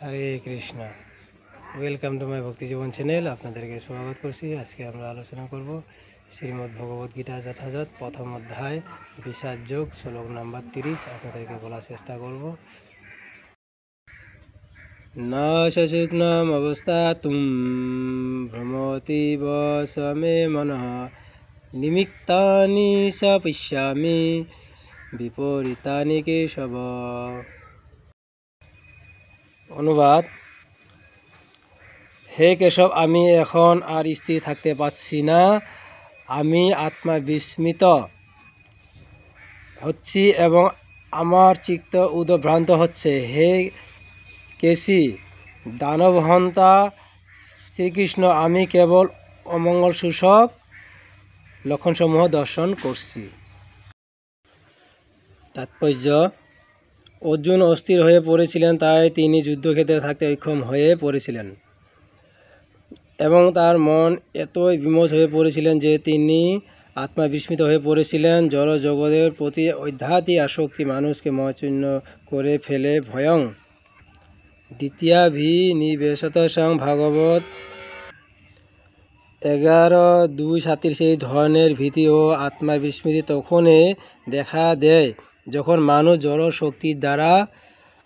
Hare Krishna. Welcome to my ভক্তি জীবন channel. আপনাদেরকে স্বাগত করছি। আজকে আমরা আলোচনা করব শ্রীমদ্ ভগবদ গীতা যথাযথ প্রথম অধ্যায় বিষাদ যোগ শ্লোক নাম্বার 30। আপনাদেরকে বলার চেষ্টা করব। না সশুক্নম অবস্থাতুম ভ্রমতি বসমে মনঃ নিমিত্তানি স পশ্যামি বিপরীতানি কেশব। অনুবাদ: হে কেশব, আমি এখন আর স্থির থাকতে পারছি না। আমি আত্মা বিস্মিত হচ্ছি এবং আমার চিত্ত উদ্ভ্রান্ত হচ্ছে। হে কেশী দানবহন্তা শ্রীকৃষ্ণ, আমি কেবল অমঙ্গল সূচক লক্ষণসমূহ দর্শন করছি। তাৎপর্য: অর্জুন অস্থির হয়ে পড়েছিলেন, তাই তিনি যুদ্ধক্ষেত্রে থাকতে অক্ষম হয়ে পড়েছিলেন এবং তার মন এতই বিমোষ হয়ে পড়েছিলেন যে তিনি আত্মা বিস্মিত হয়ে পড়েছিলেন। জড় জগতের প্রতি আধ্যাত্মিক আসক্তি মানুষকে মহাচূন্য করে ফেলে। ভয়ং দ্বিতীয়াভিনিবেশতঃ ভাগবত 11:2-37। এই ধরনের ভীতি ও আত্মাবিস্মৃতি তখনই দেখা দেয় যখন মানুষ জড় শক্তির দ্বারা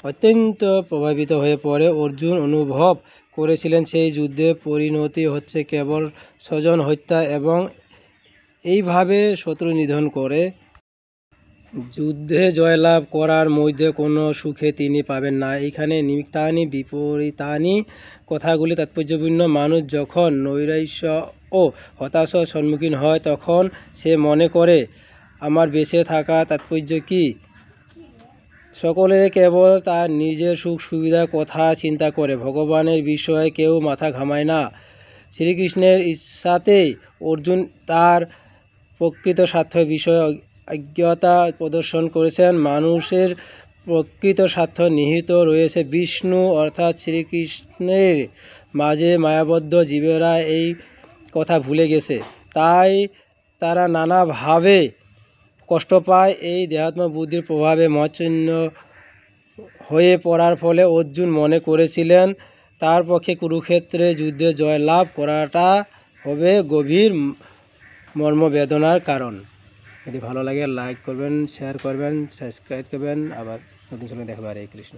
অত্যন্ত প্রভাবিত হয়ে পড়ে। অর্জুন অনুভব করেছিলেন সেই যুদ্ধের পরিণতি হচ্ছে কেবল স্বজন হত্যা এবং এইভাবে শত্রু নিধন করে। যুদ্ধে জয়লাভ করার মধ্যে কোনো সুখে তিনি পাবেন না। এইখানে নিমিত্তানি বিপরীতানি কথাগুলি তাৎপর্যপূর্ণ। মানুষ যখন নৈরাশ্য ও হতাশার সম্মুখীন হয় তখন সে মনে করে, আমার বেঁচে থাকা তাৎপর্য কী? সকলে কেবল তার নিজের সুখ সুবিধার কথা চিন্তা করে। ভগবানের বিষয়ে কেউ মাথা ঘামায় না। শ্রীকৃষ্ণের ইচ্ছাতেই অর্জুন তার প্রকৃত স্বার্থ বিষয়ে অজ্ঞতা প্রদর্শন করেছেন। মানুষের প্রকৃত স্বার্থ নিহিত রয়েছে বিষ্ণু অর্থাৎ শ্রীকৃষ্ণের মাঝে। মায়াবদ্ধ জীবেরা এই কথা ভুলে গেছে, তাই তারা নানাভাবে কষ্ট পায়। এই দেহাত্ম বুদ্ধির প্রভাবে মহাচ্ছন্ন হয়ে পড়ার ফলে অর্জুন মনে করেছিলেন তার পক্ষে কুরুক্ষেত্রে যুদ্ধে জয়লাভ করাটা হবে গভীর মর্মবেদনার কারণ। যদি ভালো লাগে লাইক করবেন, শেয়ার করবেন, সাবস্ক্রাইব করবেন। আবার নতুন সময় দেখবেন। হরে কৃষ্ণ।